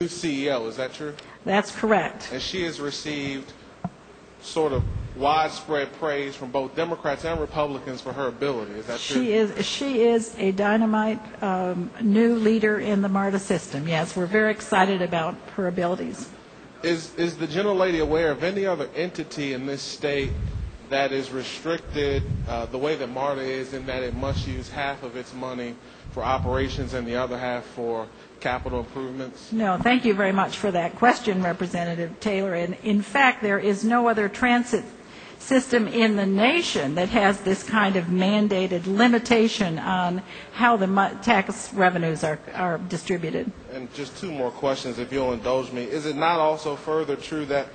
new CEO, is that true? That's correct. And she has received sort of widespread praise from both Democrats and Republicans for her ability. Is that true? She is a dynamite new leader in the MARTA system. Yes, we're very excited about her abilities. Is the gentlelady aware of any other entity in this state that is restricted the way that MARTA is, in that it must use half of its money for operations and the other half for capital improvements? No, thank you very much for that question, Representative Taylor. And in fact, there is no other transit system in the nation that has this kind of mandated limitation on how the tax revenues are distributed. And just two more questions, if you'll indulge me. Is it not also further true that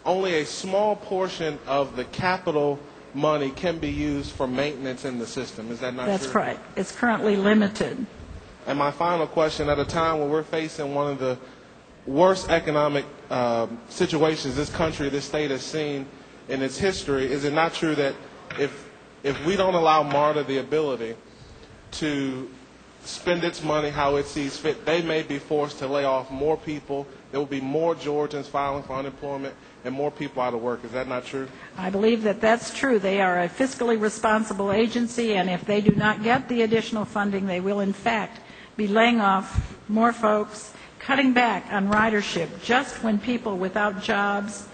only a small portion of the capital money can be used for maintenance in the system? Is that not true? That's correct. It's currently limited. And my final question, at a time when we're facing one of the worst economic situations this country, this state has seen in its history, is it not true that if we don't allow MARTA the ability to spend its money how it sees fit, they may be forced to lay off more people? There will be more Georgians filing for unemployment and more people out of work. Is that not true? I believe that that's true. They are a fiscally responsible agency, and if they do not get the additional funding, they will in fact be laying off more folks, cutting back on ridership just when people without jobs,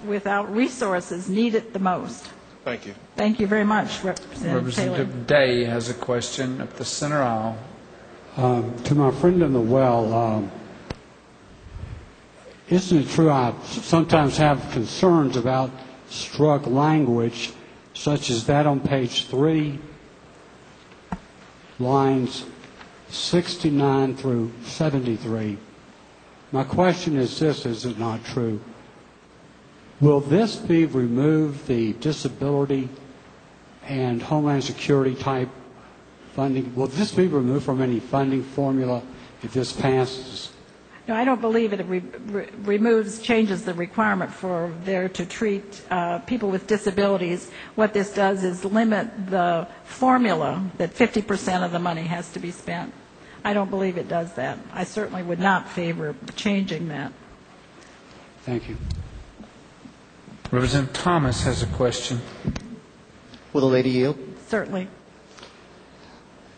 without resources need it the most. Thank you. Thank you very much, Representative Taylor. Representative Day has a question up the center aisle. To my friend in the well, isn't it true I sometimes have concerns about struck language, such as that on page 3, lines 69 through 73. My question is this, is it not true? Will this be removed, the disability and Homeland Security type funding? Will this be removed from any funding formula if this passes? No, I don't believe it changes the requirement for there to treat people with disabilities. What this does is limit the formula that 50% of the money has to be spent. I don't believe it does that. I certainly would not favor changing that. Thank you. Representative Thomas has a question. Will the lady yield? Certainly.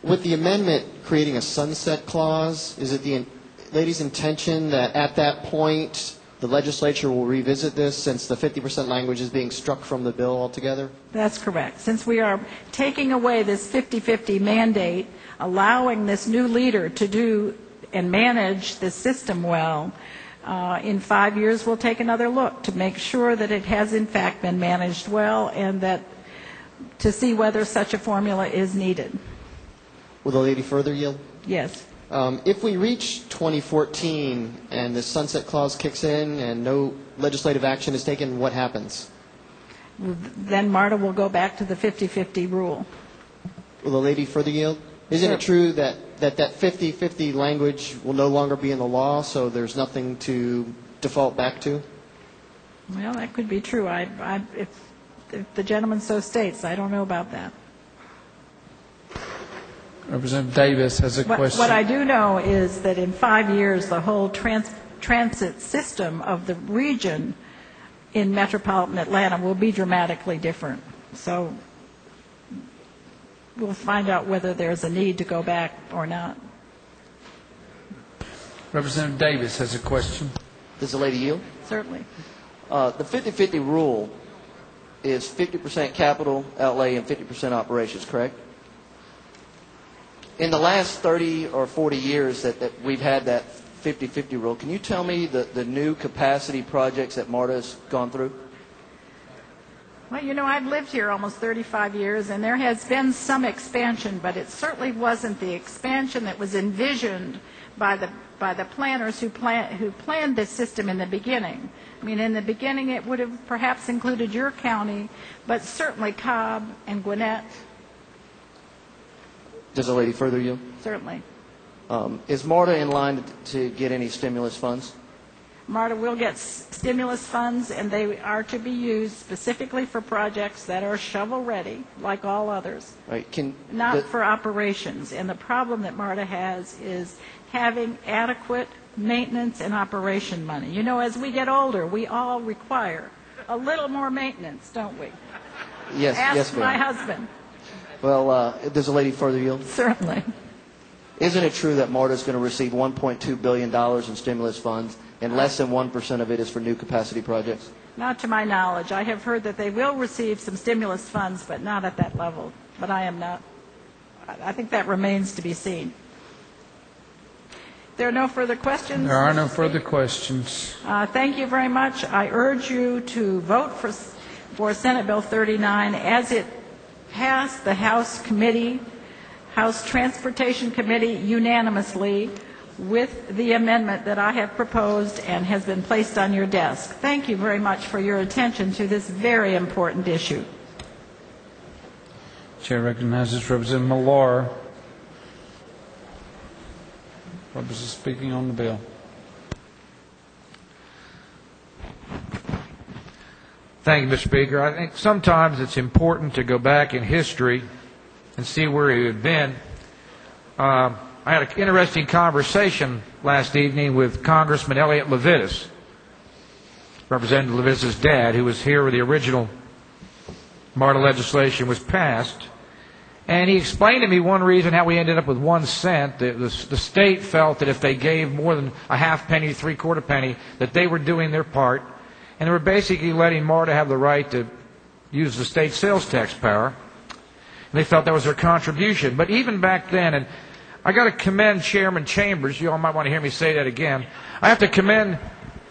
With the amendment creating a sunset clause, is it the lady's intention that at that point the legislature will revisit this since the 50% language is being struck from the bill altogether? That's correct. Since we are taking away this 50-50 mandate, allowing this new leader to do and manage the system well, in 5 years we'll take another look to make sure that it has in fact been managed well and that to see whether such a formula is needed. Will the lady further yield? Yes. If we reach 2014 and the sunset clause kicks in and no legislative action is taken, what happens? Then MARTA will go back to the 50-50 rule. Will the lady further yield? Isn't it true that 50-50 language will no longer be in the law, so there's nothing to default back to? Well, that could be true. If the gentleman so states, I don't know about that. Representative Davis has a question. What I do know is that in 5 years, the whole transit system of the region in metropolitan Atlanta will be dramatically different. So we'll find out whether there's a need to go back or not. Representative Davis has a question. Does the lady yield? Certainly. The 50-50 rule is 50% capital outlay and 50% operations, correct? In the last 30 or 40 years that we've had that 50-50 rule, can you tell me the new capacity projects that MARTA's gone through? Well, you know, I've lived here almost 35 years, and there has been some expansion, but it certainly wasn't the expansion that was envisioned by the planners who planned this system in the beginning. I mean, in the beginning, it would have perhaps included your county, but certainly Cobb and Gwinnett. Does the lady further yield? Certainly. Is MARTA in line to get any stimulus funds? MARTA will get stimulus funds, and they are to be used specifically for projects that are shovel-ready, like all others, right. Not for operations. And the problem that MARTA has is having adequate maintenance and operation money. You know, as we get older, we all require a little more maintenance, don't we? Yes, Ask yes, my ma'am. husband. Well, there's a lady further yield. Certainly. Isn't it true that MARTA is going to receive $1.2 billion in stimulus funds, and less than 1% of it is for new capacity projects? Not to my knowledge. I have heard that they will receive some stimulus funds, but not at that level. But I am not. I think that remains to be seen. There are no further questions? There are no further questions. Thank you very much. I urge you to vote for Senate Bill 39 as it passed the House Transportation Committee unanimously with the amendment that I have proposed and has been placed on your desk. Thank you very much for your attention to this very important issue. Chair recognizes Representative Millar. Representative speaking on the bill. Thank you, Mr. Speaker. I think sometimes it's important to go back in history and see where he had been. I had an interesting conversation last evening with Congressman Elliott Levitas, Representative Levitas' dad, who was here when the original MARTA legislation was passed. And he explained to me one reason how we ended up with 1 cent. The state felt that if they gave more than a half penny, three-quarter penny, that they were doing their part. And they were basically letting MARTA have the right to use the state sales tax power. And they felt that was their contribution. But even back then, and I got to commend Chairman Chambers. You all might want to hear me say that again. I have to commend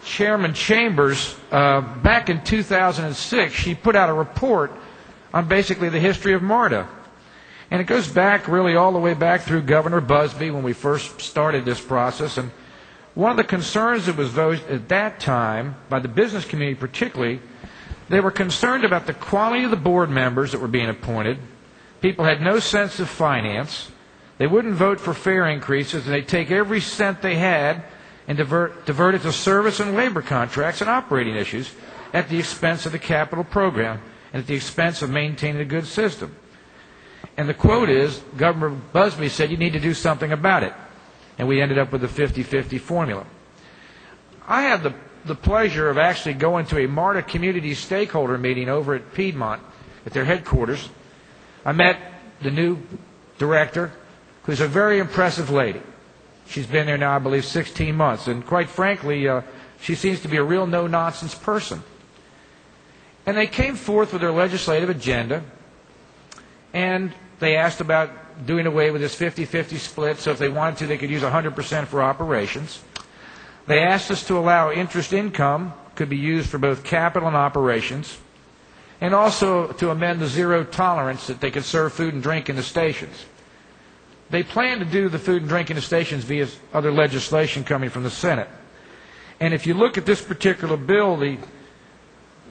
Chairman Chambers. Back in 2006, she put out a report on basically the history of MARTA. And it goes back really all the way back through Governor Busbee when we first started this process. And one of the concerns that was voiced at that time, by the business community particularly, they were concerned about the quality of the board members that were being appointed. People had no sense of finance. They wouldn't vote for fare increases, and they'd take every cent they had and divert it to service and labor contracts and operating issues at the expense of the capital program and at the expense of maintaining a good system. And the quote is, Governor Busbee said, you need to do something about it. And we ended up with the 50-50 formula. I had the pleasure of actually going to a MARTA community stakeholder meeting over at Piedmont at their headquarters. I met the new director, who's a very impressive lady. She's been there now, I believe, 16 months. And quite frankly, she seems to be a real no-nonsense person. And they came forth with their legislative agenda, and they asked about doing away with this 50-50 split, so if they wanted to, they could use 100% for operations. They asked us to allow interest income could be used for both capital and operations, and also to amend the zero tolerance that they could serve food and drink in the stations. They plan to do the food and drink in the stations via other legislation coming from the Senate. And if you look at this particular bill,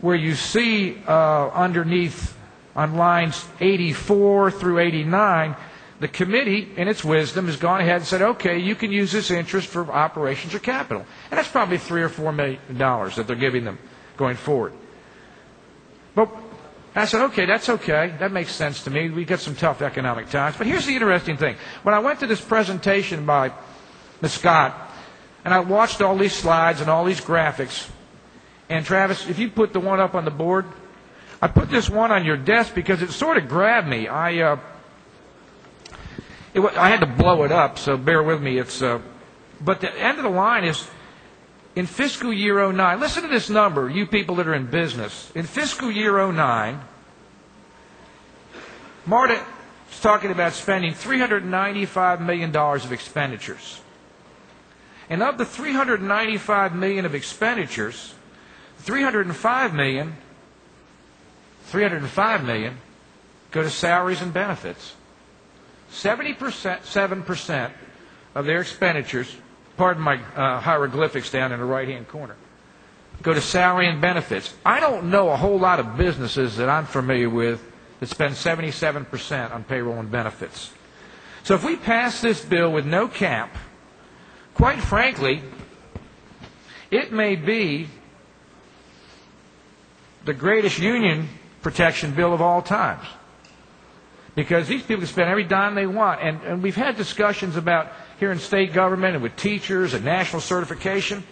where you see underneath on lines 84 through 89, the committee, in its wisdom, has gone ahead and said, okay, you can use this interest for operations or capital. And that's probably $3 or $4 million that they're giving them going forward. But I said, okay, that's okay. That makes sense to me. We got some tough economic times. But here's the interesting thing. When I went to this presentation by Ms. Scott, and I watched all these slides and all these graphics, and Travis, if you put the one up on the board, I put this one on your desk because it sort of grabbed me. I had to blow it up, so bear with me. But the end of the line is, in fiscal year 2009, listen to this number, you people that are in business. In fiscal year 2009, MARTA is talking about spending $395 million of expenditures. And of the $395 million of expenditures, $305 million go to salaries and benefits. 7% of their expenditures, pardon my hieroglyphics down in the right-hand corner, go to salary and benefits. I don't know a whole lot of businesses that I'm familiar with that spend 77% on payroll and benefits. So if we pass this bill with no cap, quite frankly, it may be the greatest union protection bill of all times. Because these people can spend every dime they want. And we've had discussions about here in state government and with teachers and national certification.